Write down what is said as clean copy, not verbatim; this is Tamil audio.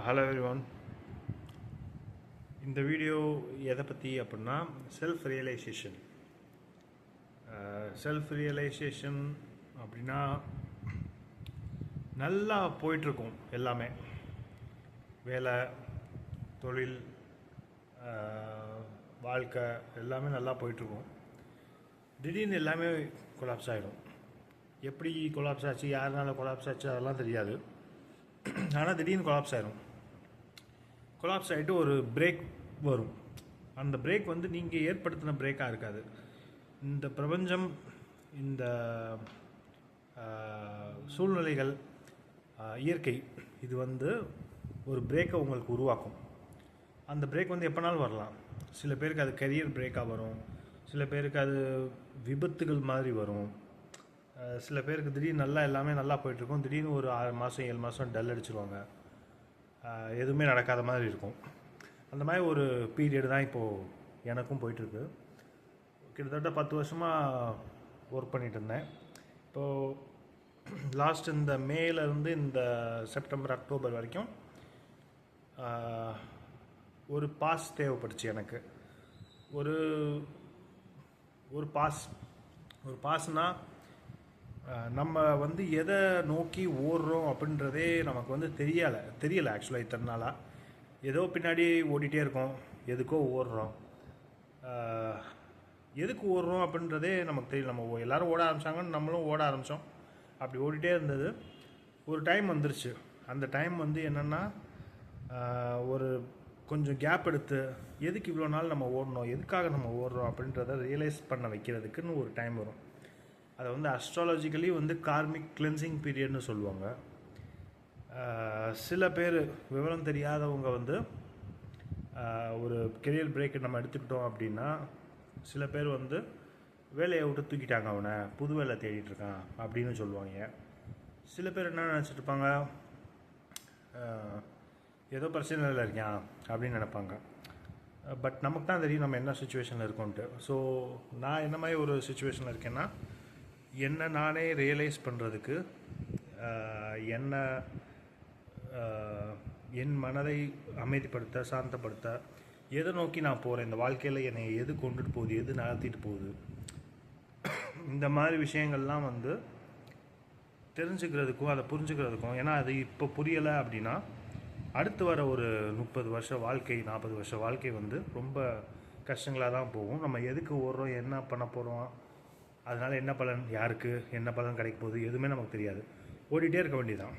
Hello everyone. இந்த வீடியோ எதை பற்றி அப்படின்னா செல்ஃப் ரியலைசேஷன் அப்படின்னா நல்லா போயிட்டுருக்கும். எல்லாமே வேலை, தொழில், வாழ்க்கை எல்லாமே நல்லா போயிட்டுருக்கும். திடீர்னு எல்லாமே கொலாப்ஸ் ஆகிடும். எப்படி கொலாப்ஸ் ஆச்சு, யாருனால கொலாப்ஸ் ஆச்சு அதெல்லாம் தெரியாது. ஆனால் திடீர்னு கொலாப்ஸ் ஆகிடும். கொலாப்ஸ் ஆகிட்டு ஒரு பிரேக் வரும். அந்த பிரேக் வந்து நீங்கள் ஏற்படுத்தின பிரேக்காக இருக்காது. இந்த பிரபஞ்சம், இந்த சூழ்நிலைகள், இயற்கை இது வந்து ஒரு பிரேக்கை உங்களுக்கு உருவாக்கும். அந்த பிரேக் வந்து எப்போனாலும் வரலாம். சில பேருக்கு அது கரியர் பிரேக்காக வரும், சில பேருக்கு அது விபத்துகள் மாதிரி வரும், சில பேருக்கு திடீர்னு எல்லாமே நல்லா போயிட்டுருக்கும், திடீர்னு ஒரு 6 மாதம் 7 மாதம் டல் அடிச்சிருவாங்க, எதுவுமே நடக்காத மாதிரி இருக்கும். அந்த மாதிரி ஒரு பீரியடு தான் இப்போது எனக்கும் போயிட்டுருக்கு. கிட்டத்தட்ட 10 வருஷமாக ஒர்க் பண்ணிகிட்டு இருந்தேன். இப்போது லாஸ்ட் இந்த மேலேருந்து இந்த செப்டம்பர் அக்டோபர் வரைக்கும் ஒரு பாஸ் தேவைப்பட்டுச்சு எனக்கு. ஒரு பாஸ்னால் நம்ம வந்து எதை நோக்கி ஓடுறோம் அப்படின்றதே நமக்கு வந்து தெரியலை ஆக்சுவலாக. இத்தனை நாளாக ஏதோ பின்னாடி ஓடிட்டே இருக்கோம், எதுக்கோ ஓடுறோம். எதுக்கு ஓடுறோம் அப்படின்றதே நமக்கு தெரியல. நம்ம எல்லோரும் ஓட ஆரம்பித்தாங்கன்னு நம்மளும் ஓட ஆரம்பித்தோம். அப்படி ஓடிட்டே இருந்தது. ஒரு டைம் வந்துருச்சு. அந்த டைம் வந்து என்னென்னா, ஒரு கொஞ்சம் கேப் எடுத்து எதுக்கு இவ்வளோ நாள் நம்ம ஓடணும், எதுக்காக நம்ம ஓடுறோம் அப்படின்றத ரியலைஸ் பண்ண வைக்கிறதுக்குன்னு ஒரு டைம் வரும். அதை வந்து அஸ்ட்ராலஜிக்கலி வந்து கார்மிக் கிளென்சிங் பீரியட்னு சொல்லுவாங்க. சில பேர் விவரம் தெரியாதவங்க வந்து ஒரு கெரியர் பிரேக்கை நம்ம எடுத்துக்கிட்டோம் அப்படின்னா, சில பேர் வந்து வேலையை விட்டு தூக்கிட்டாங்க, அவனை புது வேலை தேடிட்டுருக்கான் அப்படின்னு சொல்லுவாங்க. சில பேர் என்ன நினச்சிட்ருப்பாங்க, ஏதோ பிரச்சனையில் இருக்கான் அப்படின்னு நினைப்பாங்க. பட் நமக்கு தான் தெரியும் நம்ம என்ன சுச்சுவேஷனில் இருக்கோன்ட்டு. ஸோ நான் என்ன மாதிரி ஒரு சுச்சுவேஷனில் இருக்கேன்னா, என்னை நானே ரியலைஸ் பண்ணுறதுக்கு, என் மனதை அமைதிப்படுத்த, சாந்தப்படுத்த, எதை நோக்கி நான் போகிறேன், இந்த வாழ்க்கையில் என்னை எது கொண்டுட்டு போகுது, எது நகர்த்திட்டு போகுது, இந்த மாதிரி விஷயங்கள்லாம் வந்து தெரிஞ்சுக்கிறதுக்கும் அதை புரிஞ்சுக்கிறதுக்கும். ஏன்னா அது இப்போ புரியலை அப்படின்னா அடுத்து வர ஒரு 30 வருஷ வாழ்க்கை, 40 வருஷ வாழ்க்கை வந்து ரொம்ப கஷ்டங்களாக தான் போகும். நம்ம எதுக்கு ஓடுறோம், என்ன பண்ண போகிறோம், அதனால் என்ன பலன், யாருக்கு என்ன பலன் கிடைக்க போகுது, எதுவுமே நமக்கு தெரியாது. ஓடிட்டே இருக்க வேண்டியதுதான்.